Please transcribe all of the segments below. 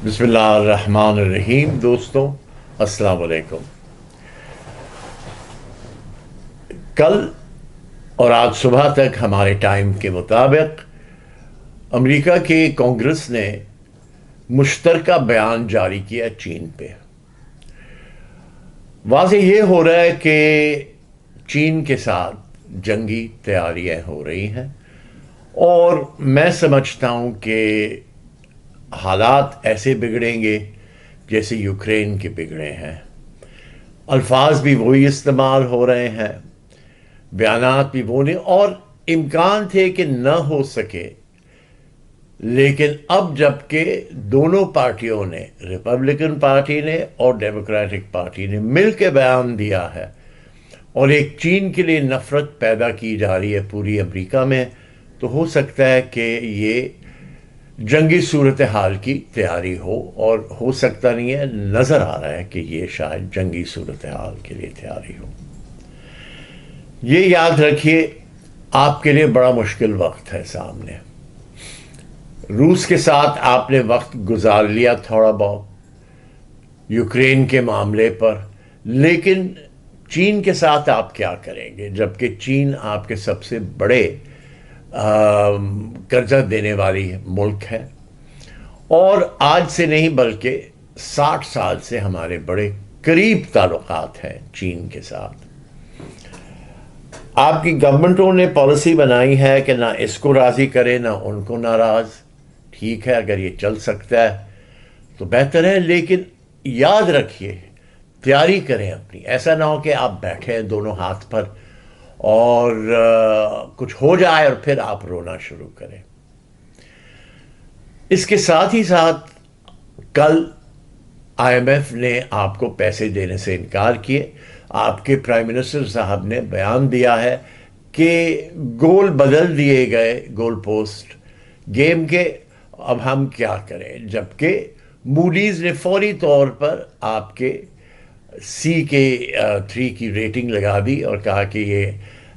بسم اللہ الرحمن الرحیم دوستوں، السلام علیکم۔ کل اور آج صبح تک ہمارے ٹائم کے مطابق امریکہ کے کانگریس نے مشترکہ بیان جاری کیا چین پہ۔ واضح یہ ہو رہا ہے کہ چین کے ساتھ جنگی تیاریاں ہو رہی ہیں، اور میں سمجھتا ہوں کہ حالات ایسے بگڑیں گے جیسے یوکرین کے بگڑے ہیں۔ الفاظ بھی وہی استعمال ہو رہے ہیں، بیانات بھی وہ نہیں، اور امکان تھے کہ نہ ہو سکے، لیکن اب جب کہ دونوں پارٹیوں نے، ریپبلکن پارٹی نے اور ڈیموکریٹک پارٹی نے مل کے بیان دیا ہے، اور ایک چین کے لیے نفرت پیدا کی جا رہی ہے پوری امریکہ میں، تو ہو سکتا ہے کہ یہ جنگی صورتحال کی تیاری ہو، اور ہو سکتا نہیں ہے، نظر آ رہا ہے کہ یہ شاید جنگی صورتحال کے لیے تیاری ہو۔ یہ یاد رکھیے، آپ کے لیے بڑا مشکل وقت ہے سامنے۔ روس کے ساتھ آپ نے وقت گزار لیا تھوڑا بہت یوکرین کے معاملے پر، لیکن چین کے ساتھ آپ کیا کریں گے، جبکہ چین آپ کے سب سے بڑے قرضہ دینے والی ملک ہے، اور آج سے نہیں بلکہ 60 سال سے ہمارے بڑے قریب تعلقات ہیں چین کے ساتھ۔ آپ کی گورنمنٹوں نے پالیسی بنائی ہے کہ نہ اس کو راضی کرے نہ ان کو ناراض۔ ٹھیک ہے، اگر یہ چل سکتا ہے تو بہتر ہے، لیکن یاد رکھیے، تیاری کریں اپنی، ایسا نہ ہو کہ آپ بیٹھے ہیں دونوں ہاتھ پر اور کچھ ہو جائے اور پھر آپ رونا شروع کریں۔ اس کے ساتھ ہی ساتھ کل آئی ایم ایف نے آپ کو پیسے دینے سے انکار کیے۔ آپ کے پرائم منسٹر صاحب نے بیان دیا ہے کہ گول بدل دیے گئے، گول پوسٹ گیم کے، اب ہم کیا کریں، جبکہ موڈیز نے فوری طور پر آپ کے سی کے 3 کی ریٹنگ لگا دی اور کہا کہ یہ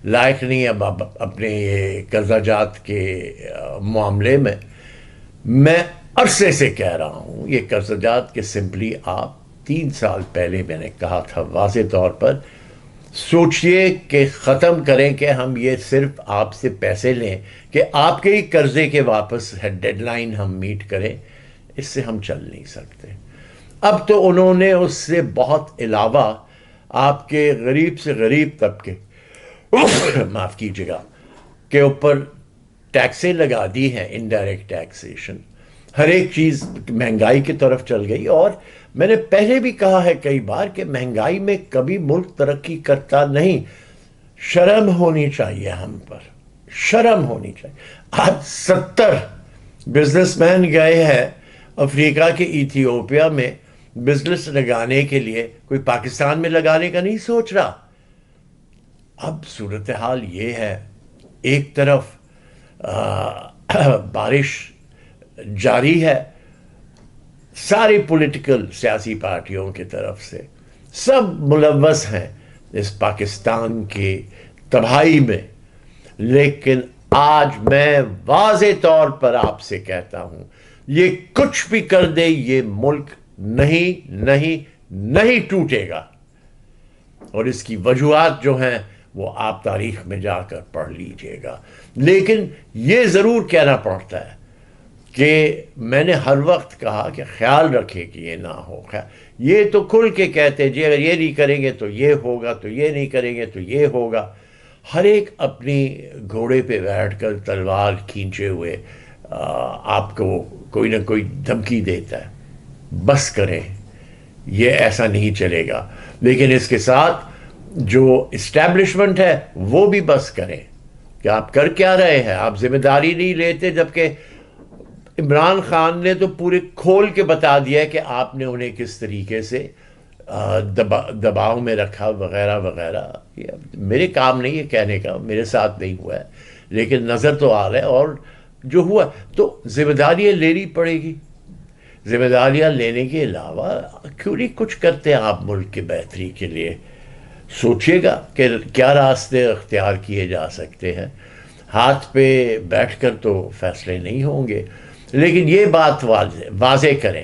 لائق نہیں اب اپنے یہ قرضہ جات کے معاملے میں۔ میں عرصے سے کہہ رہا ہوں، یہ قرضہ جات کے سمپلی آپ 3 سال پہلے میں نے کہا تھا واضح طور پر، سوچئے کہ ختم کریں کہ ہم یہ صرف آپ سے پیسے لیں کہ آپ کے ہی قرضے کے واپس ڈیڈ لائن ہم میٹ کریں، اس سے ہم چل نہیں سکتے۔ اب تو انہوں نے اس سے بہت علاوہ آپ کے غریب سے غریب طبقے معاف کیجیے گا کے اوپر ٹیکسیں لگا دی ہیں، انڈائریکٹ ٹیکسیشن۔ ہر ایک چیز مہنگائی کی طرف چل گئی، اور میں نے پہلے بھی کہا ہے کئی بار کہ مہنگائی میں کبھی ملک ترقی کرتا نہیں۔ شرم ہونی چاہیے ہم پر، شرم ہونی چاہیے۔ آج 70 بزنس مین گئے ہیں افریقہ کے ایتھیوپیا میں بزنس لگانے کے لیے، کوئی پاکستان میں لگانے کا نہیں سوچ رہا۔ اب صورتحال یہ ہے، ایک طرف بارش جاری ہے ساری پولیٹیکل سیاسی پارٹیوں کی طرف سے، سب ملوث ہیں اس پاکستان کی تباہی میں، لیکن آج میں واضح طور پر آپ سے کہتا ہوں، یہ کچھ بھی کر دے یہ ملک نہیں ٹوٹے گا، اور اس کی وجوہات جو ہیں وہ آپ تاریخ میں جا کر پڑھ لیجئے گا۔ لیکن یہ ضرور کہنا پڑتا ہے کہ میں نے ہر وقت کہا کہ خیال رکھے کہ یہ نہ ہو۔ یہ تو کھل کے کہتے جی اگر یہ نہیں کریں گے تو یہ ہوگا، تو یہ نہیں کریں گے تو یہ ہوگا۔ ہر ایک اپنی گھوڑے پہ بیٹھ کر تلوار کھینچے ہوئے آپ کو کوئی نہ کوئی دھمکی دیتا ہے۔ بس کریں، یہ ایسا نہیں چلے گا۔ لیکن اس کے ساتھ جو اسٹیبلشمنٹ ہے وہ بھی بس کریں کہ آپ کر کیا رہے ہیں، آپ ذمہ داری نہیں لیتے، جبکہ عمران خان نے تو پورے کھول کے بتا دیا کہ آپ نے انہیں کس طریقے سے دباؤ میں رکھا وغیرہ وغیرہ۔ یہ میرے کام نہیں ہے کہنے کا، میرے ساتھ نہیں ہوا ہے، لیکن نظر تو آ رہا ہے، اور جو ہوا تو ذمہ داریاں لینی پڑے گی۔ ذمہ داریاں لینے کے علاوہ کیوں نہیں کچھ کرتے آپ ملک کی بہتری کے لیے؟ سوچئے گا کہ کیا راستے اختیار کیے جا سکتے ہیں۔ ہاتھ پہ بیٹھ کر تو فیصلے نہیں ہوں گے، لیکن یہ بات واضح کریں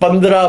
$15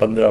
$15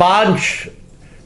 5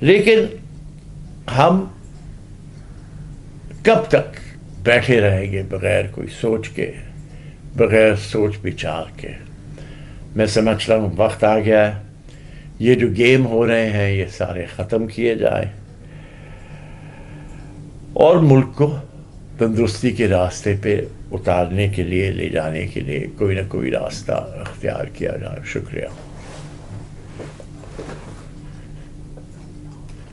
لیکن ہم کب تک بیٹھے رہیں گے بغیر کوئی سوچ کے، بغیر سوچ بچار کے؟ میں سمجھتا ہوں وقت آ گیا ہے یہ جو گیم ہو رہے ہیں یہ سارے ختم کیے جائیں، اور ملک کو تندرستی کے راستے پہ اتارنے کے لیے، لے جانے کے لیے کوئی نہ کوئی راستہ اختیار کیا جائے۔ شکریہ۔